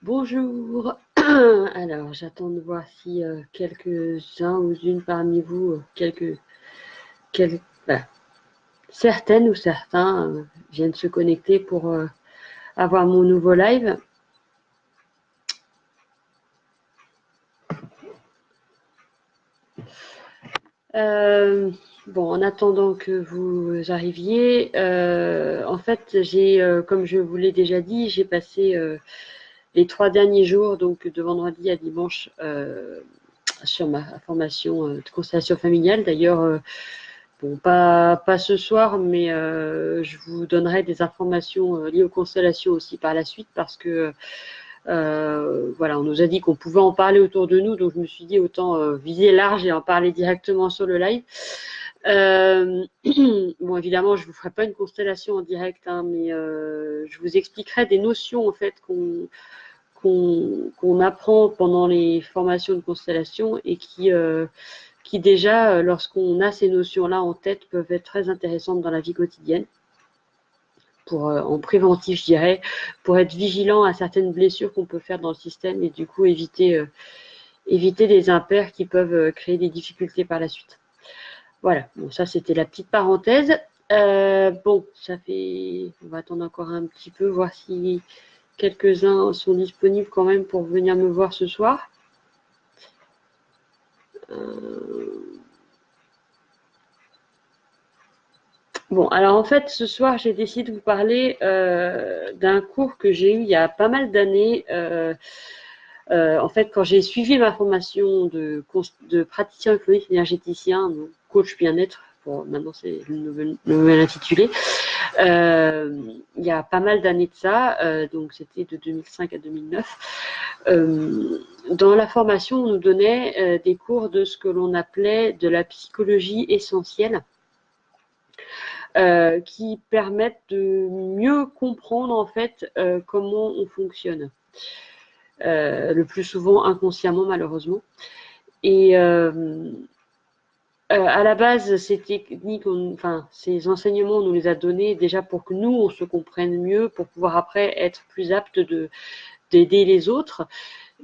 Bonjour. Alors, j'attends de voir si quelques-uns ou une parmi vous, voilà, certaines ou certains viennent se connecter pour avoir mon nouveau live. Bon, en attendant que vous arriviez, en fait, comme je vous l'ai déjà dit, j'ai passé les 3 derniers jours, donc de vendredi à dimanche, sur ma formation de constellation familiale. D'ailleurs, bon, pas ce soir, mais je vous donnerai des informations liées aux constellations aussi par la suite, parce que voilà, on nous a dit qu'on pouvait en parler autour de nous, donc je me suis dit autant viser large et en parler directement sur le live. Bon, évidemment, je ne vous ferai pas une constellation en direct, hein, mais je vous expliquerai des notions en fait qu'on apprend pendant les formations de constellation et qui déjà, lorsqu'on a ces notions-là en tête, peuvent être très intéressantes dans la vie quotidienne. En préventif, je dirais, pour être vigilant à certaines blessures qu'on peut faire dans le système et du coup éviter des impairs qui peuvent créer des difficultés par la suite. Voilà, bon, ça c'était la petite parenthèse. Bon, on va attendre encore un petit peu, voir si quelques-uns sont disponibles quand même pour venir me voir ce soir. Bon, alors en fait, ce soir, j'ai décidé de vous parler d'un cours que j'ai eu il y a pas mal d'années. En fait, quand j'ai suivi ma formation de praticien euphorique énergéticien, donc coach bien-être, maintenant c'est le nouvel intitulé, il y a pas mal d'années de ça, donc c'était de 2005 à 2009. Dans la formation, on nous donnait des cours de ce que l'on appelait de la psychologie essentielle. Qui permettent de mieux comprendre en fait comment on fonctionne. Le plus souvent inconsciemment malheureusement. Et à la base, ces techniques, ces enseignements, on nous les a donnés déjà pour que nous, on se comprenne mieux, pour pouvoir après être plus apte d'aider les autres.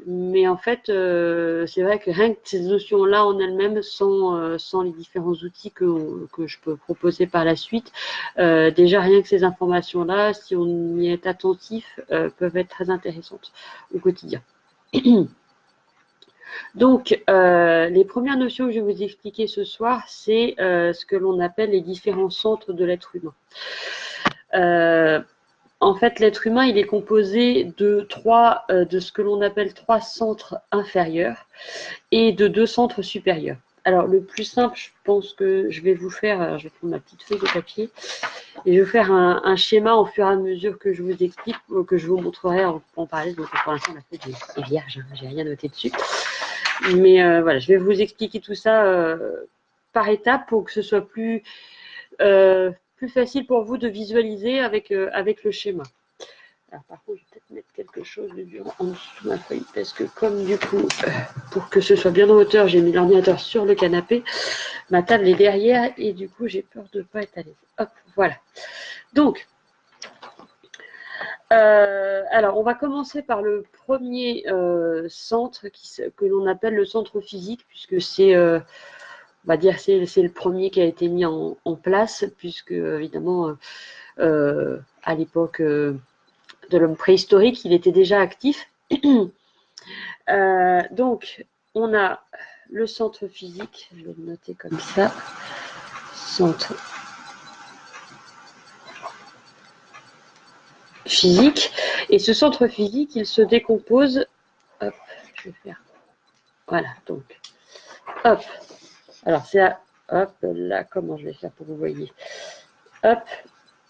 Mais en fait, c'est vrai que rien que ces notions-là en elles-mêmes, sans les différents outils que je peux proposer par la suite, déjà rien que ces informations-là, si on y est attentif, peuvent être très intéressantes au quotidien. Donc, les premières notions que je vais vous expliquer ce soir, c'est ce que l'on appelle les différents centres de l'être humain. En fait, l'être humain, il est composé de ce que l'on appelle 3 centres inférieurs et de 2 centres supérieurs. Alors, le plus simple, je pense que je vais vous faire, alors je vais prendre ma petite feuille de papier, et je vais faire un schéma au fur et à mesure que je vous explique, que je vous montrerai en parallèle. Donc, pour l'instant, la feuille est vierge, hein, j'ai rien noté dessus. Mais voilà, je vais vous expliquer tout ça par étapes pour que ce soit plus facile pour vous de visualiser avec le schéma. Alors, par contre, je vais peut-être mettre quelque chose de dur en dessous de ma feuille, parce que comme du coup, pour que ce soit bien en hauteur, j'ai mis l'ordinateur sur le canapé, ma table est derrière, et du coup, j'ai peur de ne pas être à l'aise. Hop, voilà. Donc, alors, on va commencer par le premier centre que l'on appelle le centre physique, puisque c'est... on va dire c'est le premier qui a été mis en place, puisque évidemment, à l'époque de l'homme préhistorique, il était déjà actif. Donc, on a le centre physique, je vais le noter comme ça, centre physique. Et ce centre physique, il se décompose, hop, je vais faire, voilà, donc, hop, alors c'est là, hop, là, comment je vais faire pour que vous voyez, hop,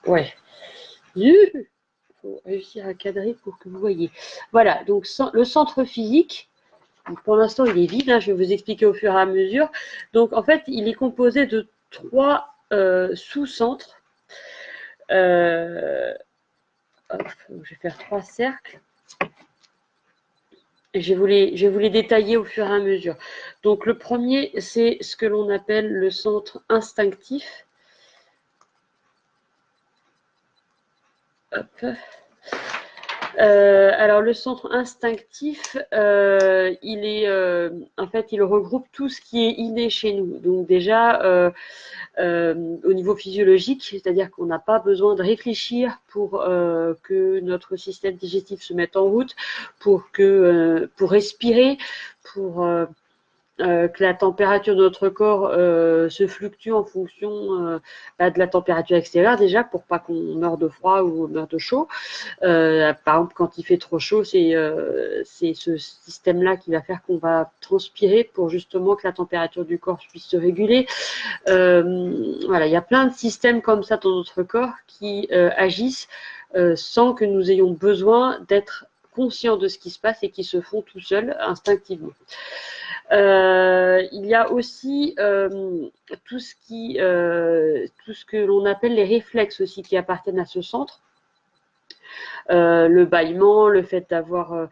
ouais, il faut réussir à cadrer pour que vous voyez. Voilà, donc le centre physique, pour l'instant il est vide, hein, je vais vous expliquer au fur et à mesure. Donc en fait, il est composé de 3 sous-centres. Je vais faire 3 cercles. Et je vais vous les détailler au fur et à mesure. Donc le premier, c'est ce que l'on appelle le centre instinctif. Hop. Alors le centre instinctif, en fait, il regroupe tout ce qui est inné chez nous. Donc déjà, au niveau physiologique, c'est-à-dire qu'on n'a pas besoin de réfléchir pour que notre système digestif se mette en route, pour respirer, pour que la température de notre corps se fluctue en fonction de la température extérieure déjà, pour pas qu'on meure de froid ou meure de chaud. Par exemple, quand il fait trop chaud, c'est ce système-là qui va faire qu'on va transpirer pour justement que la température du corps puisse se réguler. Voilà, il y a plein de systèmes comme ça dans notre corps qui agissent sans que nous ayons besoin d'être conscients de ce qui se passe et qui se font tout seuls instinctivement. Il y a aussi tout ce que l'on appelle les réflexes aussi qui appartiennent à ce centre. Le bâillement, le fait d'avoir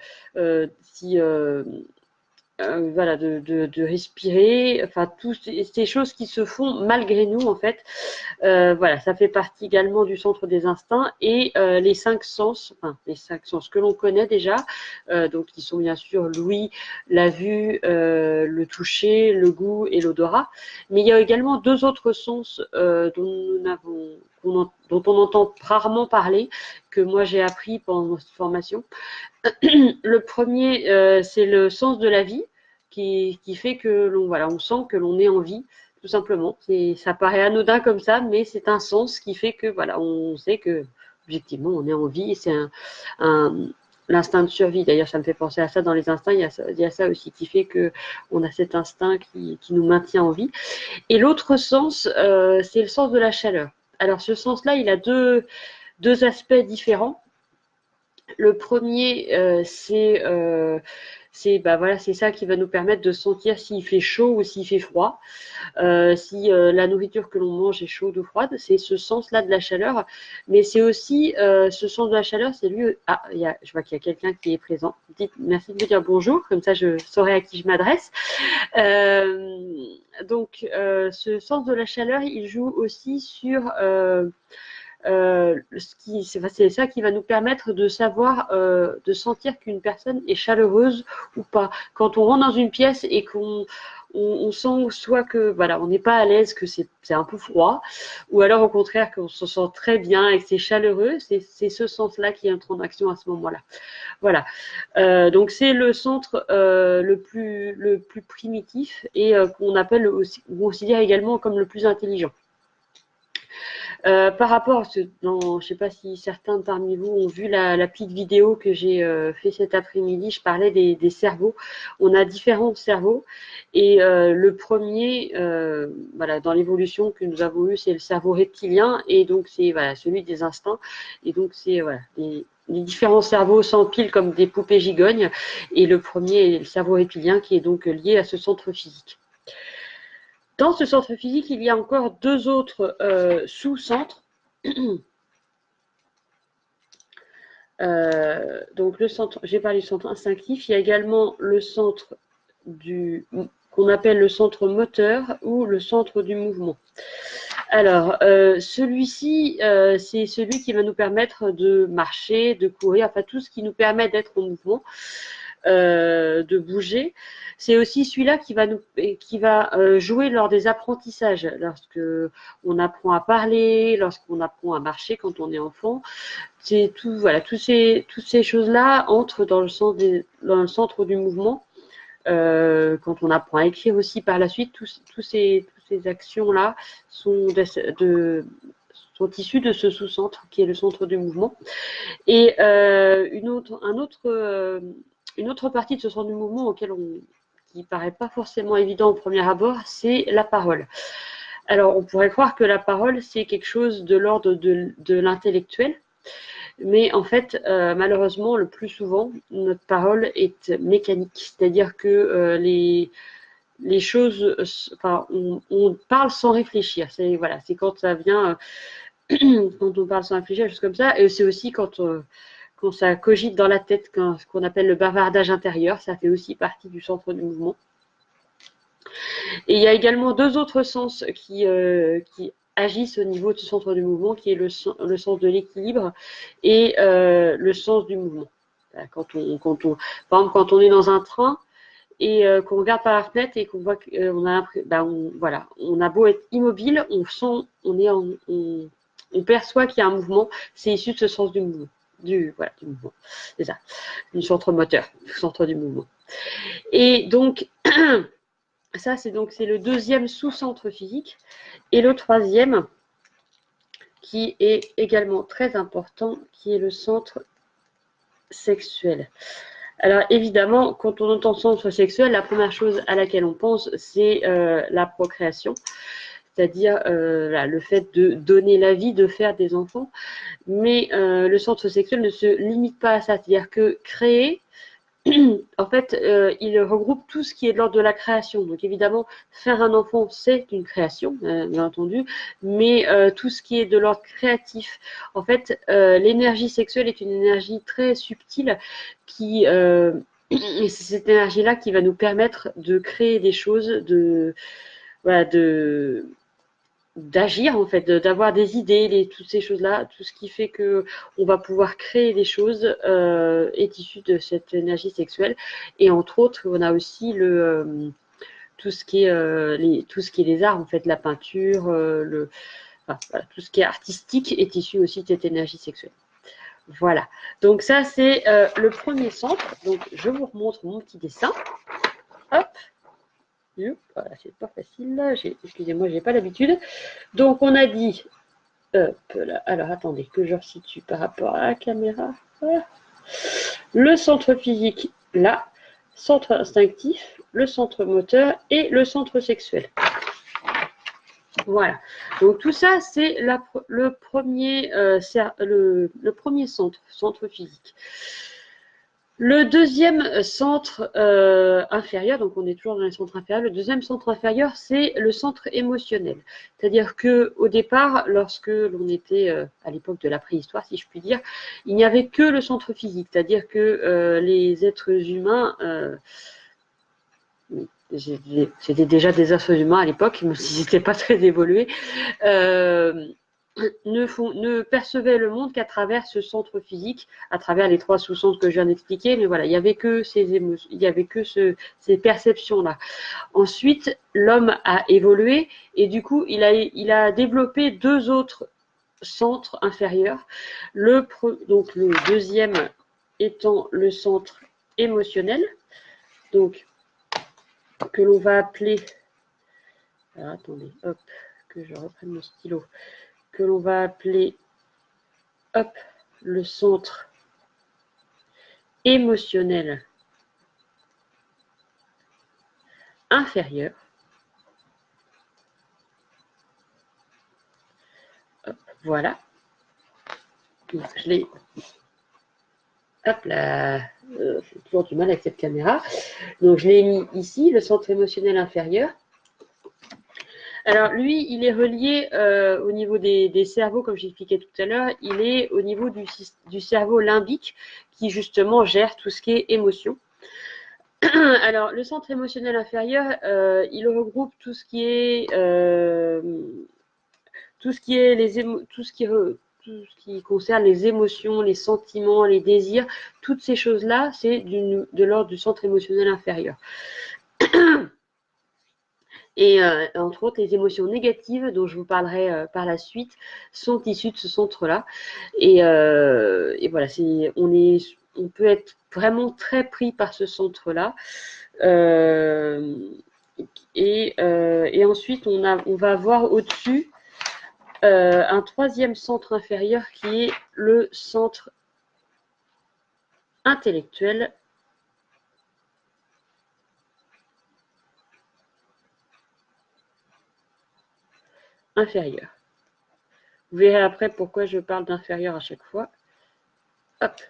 voilà, de respirer, enfin toutes ces choses qui se font malgré nous en fait. Voilà, ça fait partie également du centre des instincts et les 5 sens, enfin les 5 sens que l'on connaît déjà, donc qui sont bien sûr l'ouïe, la vue, le toucher, le goût et l'odorat. Mais il y a également 2 autres sens dont on entend rarement parler, que moi j'ai appris pendant cette formation. Le premier, c'est le sens de la vie, qui fait que on sent que l'on est en vie, tout simplement. Ça paraît anodin comme ça, mais c'est un sens qui fait que voilà, on sait que objectivement on est en vie. Et c'est l'instinct de survie. D'ailleurs, ça me fait penser à ça dans les instincts. Il y a ça aussi qui fait que on a cet instinct qui nous maintient en vie. Et l'autre sens, c'est le sens de la chaleur. Alors, ce sens-là, il a deux aspects différents. Le premier, c'est ça qui va nous permettre de sentir s'il fait chaud ou s'il fait froid, si la nourriture que l'on mange est chaude ou froide. C'est ce sens-là de la chaleur. Mais c'est aussi ce sens de la chaleur, c'est lui. Ah, je vois qu'il y a quelqu'un qui est présent. Merci de me dire bonjour, comme ça je saurai à qui je m'adresse. Donc, ce sens de la chaleur, il joue aussi sur c'est ça qui va nous permettre de savoir, de sentir qu'une personne est chaleureuse ou pas. Quand on rentre dans une pièce et qu'on sent soit que voilà, on n'est pas à l'aise, que c'est un peu froid, ou alors au contraire qu'on se sent très bien et que c'est chaleureux, c'est ce sens-là qui entre en action à ce moment-là. Voilà. Donc c'est le centre le plus primitif et qu'on appelle aussi, on considère également comme le plus intelligent. Par rapport, je ne sais pas si certains parmi vous ont vu la petite vidéo que j'ai fait cet après-midi, je parlais des cerveaux. On a différents cerveaux et le premier, voilà, dans l'évolution que nous avons eue, c'est le cerveau reptilien et donc c'est voilà, celui des instincts. Et donc c'est voilà, les différents cerveaux s'empilent comme des poupées gigognes et le premier est le cerveau reptilien qui est donc lié à ce centre physique. Dans ce centre physique, il y a encore 2 autres sous-centres. Donc le centre, j'ai parlé du centre instinctif. Il y a également le centre qu'on appelle le centre moteur ou le centre du mouvement. Alors, celui-ci, c'est celui qui va nous permettre de marcher, de courir, enfin tout ce qui nous permet d'être en mouvement. De bouger. C'est aussi celui-là qui va jouer lors des apprentissages, lorsque on apprend à parler, lorsqu'on apprend à marcher quand on est enfant. C'est tout, voilà, toutes ces choses-là entrent dans le centre du mouvement. Quand on apprend à écrire aussi par la suite, toutes ces actions-là sont issues de ce sous-centre qui est le centre du mouvement. Et une autre partie de ce centre du mouvement qui paraît pas forcément évident au premier abord, c'est la parole. Alors, on pourrait croire que la parole, c'est quelque chose de l'ordre de l'intellectuel, mais en fait, malheureusement, le plus souvent, notre parole est mécanique, c'est-à-dire que les choses, enfin, on parle sans réfléchir. C'est quand ça vient, quand on parle sans réfléchir, choses comme ça, et c'est aussi quand ça cogite dans la tête, ce qu'on appelle le bavardage intérieur, ça fait aussi partie du centre du mouvement. Et il y a également 2 autres sens qui agissent au niveau du centre du mouvement, qui est le sens de l'équilibre et le sens du mouvement. Par exemple, quand on est dans un train et qu'on regarde par la fenêtre et qu'on voit qu'on a, voilà, on a beau être immobile, on sent, on perçoit qu'il y a un mouvement, c'est issu de ce sens du mouvement, du mouvement, c'est ça, du centre moteur, du centre du mouvement. Et donc, ça, c'est le deuxième sous-centre physique. Et le troisième, qui est également très important, qui est le centre sexuel. Alors évidemment, quand on entend centre sexuel, la première chose à laquelle on pense, c'est la procréation, c'est-à-dire le fait de donner la vie, de faire des enfants. Mais le centre sexuel ne se limite pas à ça, c'est-à-dire que créer, en fait, il regroupe tout ce qui est de l'ordre de la création. Donc évidemment, faire un enfant, c'est une création, bien entendu, mais tout ce qui est de l'ordre créatif, en fait, l'énergie sexuelle est une énergie très subtile qui, et c'est cette énergie-là qui va nous permettre de créer des choses, voilà, d'agir en fait, d'avoir des idées, toutes ces choses-là, tout ce qui fait que on va pouvoir créer des choses est issu de cette énergie sexuelle. Et entre autres, on a aussi tout ce qui est les arts en fait, la peinture, voilà, tout ce qui est artistique est issu aussi de cette énergie sexuelle. Voilà. Donc ça c'est le premier centre. Donc je vous remontre mon petit dessin. Hop. Voilà, c'est pas facile. Excusez-moi, j'ai pas l'habitude. Donc on a dit, là, alors attendez que je resitue par rapport à la caméra. Voilà. Le centre physique là, centre instinctif, le centre moteur et le centre sexuel. Voilà. Donc tout ça c'est le premier centre physique. Le deuxième centre inférieur, donc on est toujours dans les centres inférieurs, le deuxième centre inférieur, c'est le centre émotionnel. C'est-à-dire qu'au départ, lorsque l'on était à l'époque de la préhistoire, si je puis dire, il n'y avait que le centre physique. C'est-à-dire que les êtres humains, c'était déjà des êtres humains à l'époque, même s'ils n'étaient pas très évolués, ne percevaient le monde qu'à travers ce centre physique, à travers les trois sous-centres que je viens d'expliquer, mais voilà, il n'y avait que ces émotions, il n'y avait que ces perceptions-là. Ensuite, l'homme a évolué et du coup, il a développé deux autres centres inférieurs. Donc le deuxième étant le centre émotionnel, donc que l'on va appeler, alors attendez, hop, que je reprenne mon stylo, que l'on va appeler, hop, le centre émotionnel inférieur. Hop, voilà. Je l'ai. Hop là. J'ai toujours du mal avec cette caméra. Donc je l'ai mis ici, le centre émotionnel inférieur. Alors lui, il est relié au niveau des cerveaux, comme j'expliquais tout à l'heure, il est au niveau du cerveau limbique qui justement gère tout ce qui est émotion. Alors le centre émotionnel inférieur, il regroupe tout ce qui est tout ce qui concerne les émotions, les sentiments, les désirs, toutes ces choses-là, c'est de l'ordre du centre émotionnel inférieur. Et entre autres, les émotions négatives, dont je vous parlerai par la suite, sont issues de ce centre-là. Et voilà, on peut être vraiment très pris par ce centre-là. Et ensuite, on va avoir au-dessus un troisième centre inférieur qui est le centre intellectuel inférieur. Vous verrez après pourquoi je parle d'inférieur à chaque fois. Hop.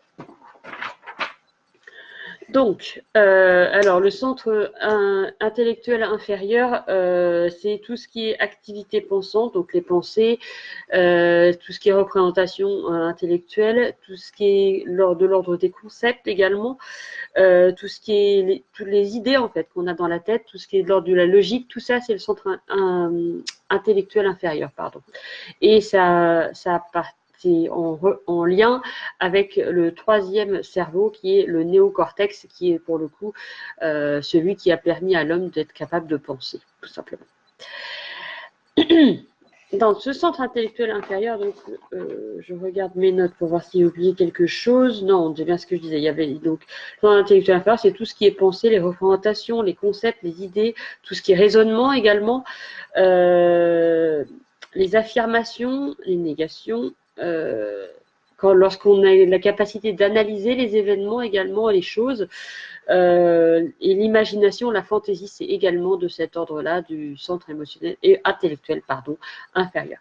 Donc, alors le centre intellectuel inférieur, c'est tout ce qui est activité pensante, donc les pensées, tout ce qui est représentation intellectuelle, tout ce qui est de l'ordre des concepts également, tout ce qui est toutes les idées en fait qu'on a dans la tête, tout ce qui est de l'ordre de la logique, tout ça c'est le centre intellectuel inférieur, pardon. Et ça c'est en lien avec le troisième cerveau qui est le néocortex, qui est pour le coup celui qui a permis à l'homme d'être capable de penser, tout simplement. Dans ce centre intellectuel inférieur, donc, je regarde mes notes pour voir si j'ai oublié quelque chose. Non, c'est bien ce que je disais. Il y avait donc le centre intellectuel inférieur, c'est tout ce qui est pensée, les représentations, les concepts, les idées, tout ce qui est raisonnement également, les affirmations, les négations. Lorsqu'on a la capacité d'analyser les événements également, les choses, et l'imagination, la fantaisie, c'est également de cet ordre-là, du centre émotionnel et intellectuel, pardon, inférieur.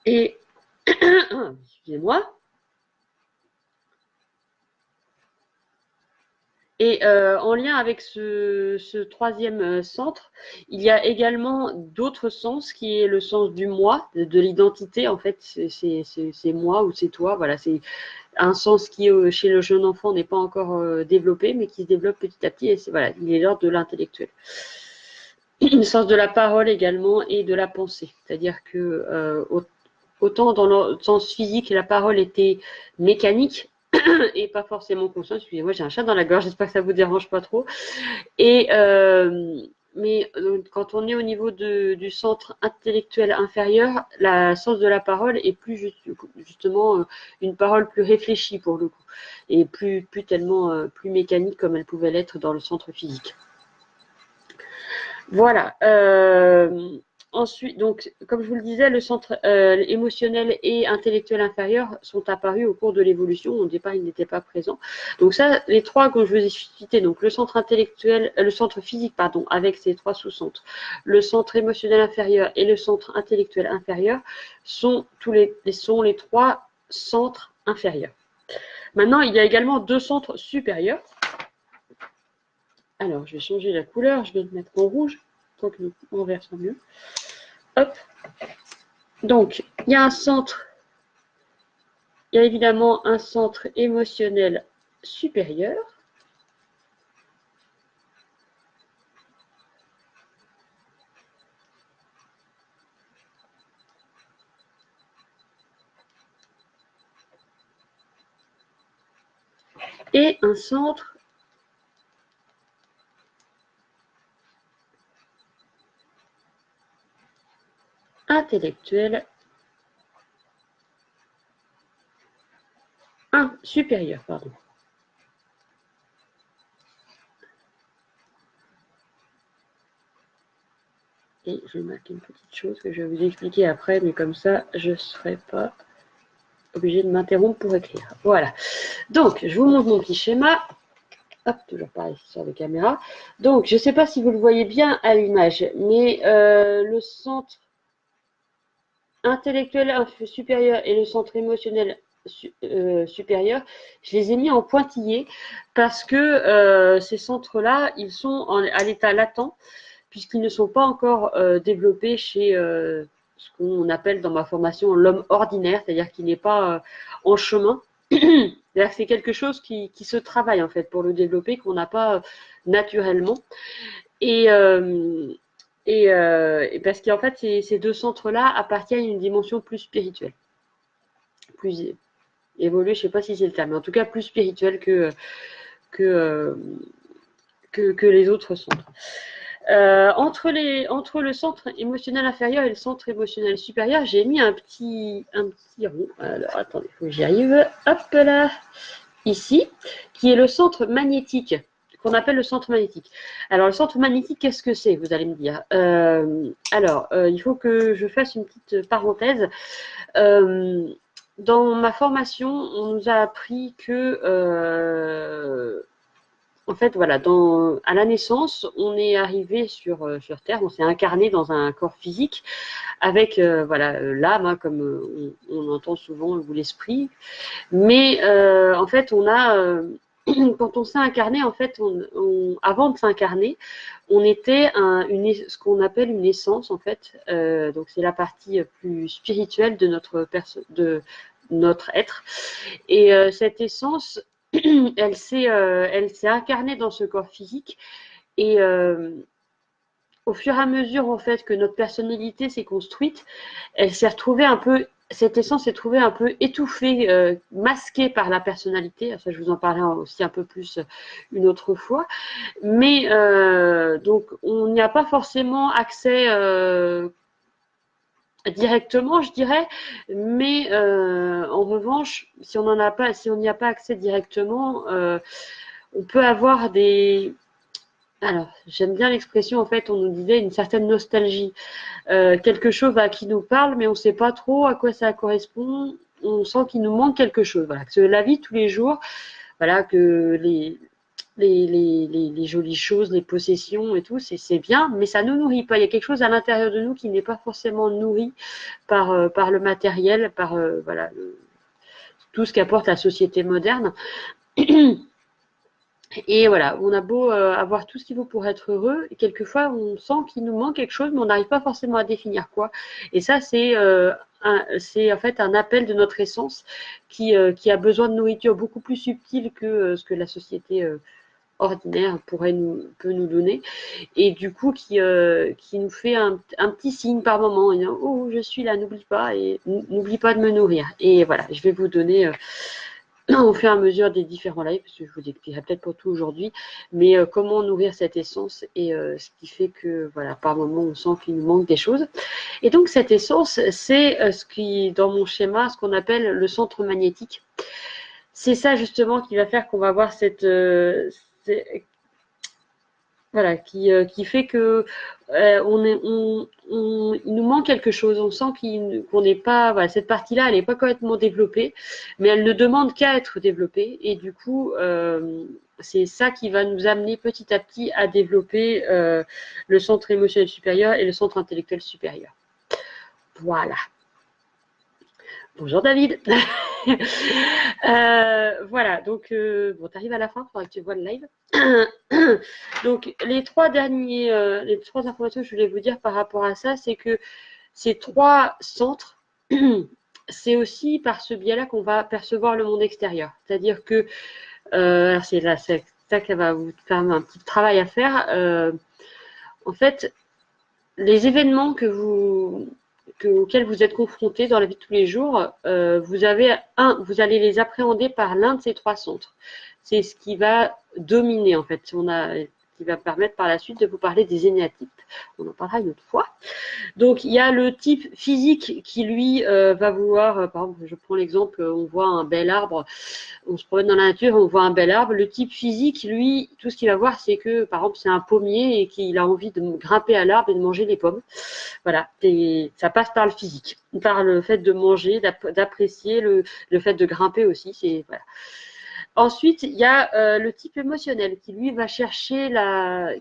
Et, excusez-moi. Et en lien avec ce troisième centre, il y a également d'autres sens, qui est le sens du moi, de l'identité. En fait, c'est moi ou c'est toi. Voilà, c'est un sens qui, chez le jeune enfant, n'est pas encore développé, mais qui se développe petit à petit. Et voilà, il est l'ordre de l'intellectuel. Le sens de la parole également et de la pensée. C'est-à-dire que autant dans le sens physique, la parole était mécanique, et pas forcément consciente. Excusez-moi, j'ai un chat dans la gorge, j'espère que ça vous dérange pas trop. Et mais quand on est au niveau du centre intellectuel inférieur, la sens de la parole est plus justement une parole plus réfléchie pour le coup, et plus tellement plus mécanique comme elle pouvait l'être dans le centre physique. Voilà. Ensuite, donc, comme je vous le disais, le centre émotionnel et intellectuel inférieur sont apparus au cours de l'évolution. Au départ, ils n'étaient pas présents. Donc ça, les trois que je vous ai cités, donc le centre intellectuel, le centre physique, pardon, avec ses trois sous-centres, le centre émotionnel inférieur et le centre intellectuel inférieur, sont les trois centres inférieurs. Maintenant, il y a également deux centres supérieurs. Alors, je vais changer la couleur, je vais le mettre en rouge, tant que en vert sera mieux. Hop. Donc, il y a évidemment un centre émotionnel supérieur. Et un centre intellectuel supérieur, pardon. Et je marque une petite chose que je vais vous expliquer après, mais comme ça, je ne serai pas obligée de m'interrompre pour écrire. Voilà. Donc, je vous montre mon petit schéma. Hop, toujours pareil sur la caméra. Donc, je ne sais pas si vous le voyez bien à l'image, mais le centre intellectuel supérieur et le centre émotionnel supérieur, je les ai mis en pointillés parce que ces centres-là, ils sont à l'état latent puisqu'ils ne sont pas encore développés chez ce qu'on appelle dans ma formation l'homme ordinaire, c'est-à-dire qu'il n'est pas en chemin. C'est-à-dire que c'est quelque chose qui se travaille en fait pour le développer, qu'on n'a pas naturellement. Et parce qu'en fait, ces deux centres-là appartiennent à une dimension plus spirituelle, plus évoluée, je ne sais pas si c'est le terme, mais en tout cas plus spirituelle que les autres centres. Entre le centre émotionnel inférieur et le centre émotionnel supérieur, j'ai mis un petit rond. Alors, attendez, il faut que j'y arrive. Hop là, ici, qui est le centre magnétique, qu'on appelle le centre magnétique. Alors, le centre magnétique, qu'est-ce que c'est, vous allez me dire. Il faut que je fasse une petite parenthèse. Dans ma formation, on nous a appris que en fait, voilà, à la naissance, on est arrivé sur Terre, on s'est incarné dans un corps physique avec voilà, l'âme, hein, comme on entend souvent, ou l'esprit. Mais en fait, quand on s'est incarné, en fait, avant de s'incarner, on était ce qu'on appelle une essence, en fait. Donc, c'est la partie plus spirituelle de notre être. Et cette essence, elle s'est incarnée dans ce corps physique. Et au fur et à mesure, en fait, que notre personnalité s'est construite, cette essence s'est trouvée un peu étouffée, masquée par la personnalité. Ça, je vous en parlerai aussi un peu plus une autre fois. Mais donc, on n'y a pas forcément accès directement, je dirais. Mais en revanche, si on n'y a pas accès directement, on peut avoir alors, j'aime bien l'expression, en fait, on nous disait une certaine nostalgie. Quelque chose qui nous parle, mais on ne sait pas trop à quoi ça correspond. On sent qu'il nous manque quelque chose. Voilà, que la vie tous les jours, voilà, que les jolies choses, les possessions et tout, c'est bien, mais ça ne nous nourrit pas. Il y a quelque chose à l'intérieur de nous qui n'est pas forcément nourri par le matériel, par voilà, tout ce qu'apporte la société moderne. Et voilà, on a beau avoir tout ce qu'il faut pour être heureux, et quelquefois on sent qu'il nous manque quelque chose, mais on n'arrive pas forcément à définir quoi. Et ça, c'est en fait un appel de notre essence qui a besoin de nourriture beaucoup plus subtile que ce que la société ordinaire peut nous donner. Et du coup, qui nous fait un petit signe par moment. Oh, je suis là, n'oublie pas, et n'oublie pas de me nourrir. Et voilà, je vais vous donner au fur et à mesure des différents lives, parce que je vous expliquerai peut-être pour tout aujourd'hui, mais comment nourrir cette essence et ce qui fait que, voilà, par moment, on sent qu'il nous manque des choses. Et donc, cette essence, c'est ce qui, dans mon schéma, ce qu'on appelle le centre magnétique. C'est ça, justement, qui va faire qu'on va avoir voilà, qui fait que il nous manque quelque chose. On sent qu'on n'est pas, voilà, cette partie-là, elle n'est pas complètement développée, mais elle ne demande qu'à être développée. Et du coup, c'est ça qui va nous amener petit à petit à développer le centre émotionnel supérieur et le centre intellectuel supérieur. Voilà. Bonjour David. Voilà, donc bon, tu arrives à la fin, il faudra que tu vois le live. Donc les trois informations que je voulais vous dire par rapport à ça, c'est que ces trois centres, c'est aussi par ce biais-là qu'on va percevoir le monde extérieur. C'est-à-dire que, c'est ça qu'elle va vous faire un petit travail à faire. En fait, les événements auxquels vous êtes confrontés dans la vie de tous les jours, vous allez les appréhender par l'un de ces trois centres. C'est ce qui va dominer, en fait. Qui va permettre par la suite de vous parler des énéatypes. On en parlera une autre fois. Donc, il y a le type physique qui, lui, va vouloir, par exemple, je prends l'exemple, on voit un bel arbre, on se promène dans la nature, on voit un bel arbre. Le type physique, lui, tout ce qu'il va voir, c'est que, par exemple, c'est un pommier et qu'il a envie de grimper à l'arbre et de manger les pommes. Voilà, ça passe par le physique, par le fait de manger, d'apprécier, le fait de grimper aussi. Voilà. Ensuite, il y a le type émotionnel qui, lui, va chercher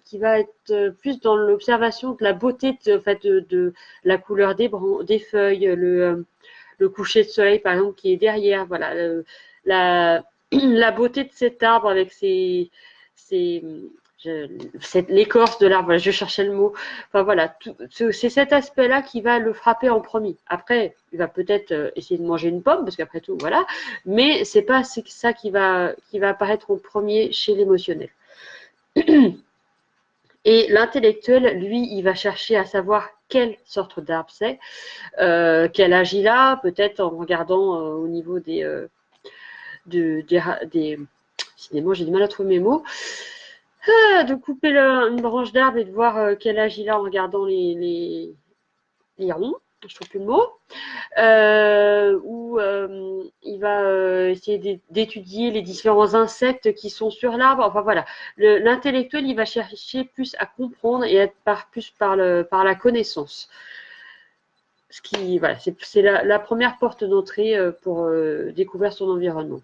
qui va être plus dans l'observation de la beauté de la couleur des feuilles, le coucher de soleil, par exemple, qui est derrière. Voilà, la beauté de cet arbre avec l'écorce de l'arbre, voilà, je cherchais le mot. Enfin voilà, c'est cet aspect-là qui va le frapper en premier. Après, il va peut-être essayer de manger une pomme, parce qu'après tout, voilà. Mais c'est pas ça qui va apparaître en premier chez l'émotionnel. Et l'intellectuel, lui, il va chercher à savoir quelle sorte d'arbre c'est, quel âge il a, peut-être en regardant au niveau décidément, j'ai du mal à trouver mes mots. De couper une branche d'arbre et de voir quel âge il a en regardant les ronds, je trouve plus le mot, où il va essayer d'étudier les différents insectes qui sont sur l'arbre. Enfin voilà, l'intellectuel, il va chercher plus à comprendre et être plus par la connaissance. voilà, c'est la première porte d'entrée pour découvrir son environnement.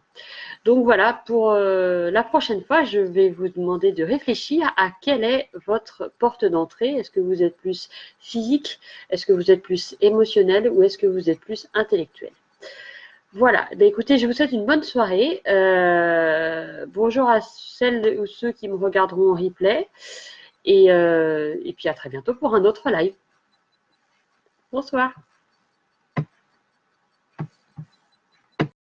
Donc voilà, pour la prochaine fois, je vais vous demander de réfléchir à quelle est votre porte d'entrée. Est-ce que vous êtes plus physique? Est-ce que vous êtes plus émotionnel? Ou est-ce que vous êtes plus intellectuel? Voilà, écoutez, je vous souhaite une bonne soirée. Bonjour à celles ou ceux qui me regarderont en replay. Et puis à très bientôt pour un autre live. Bonsoir.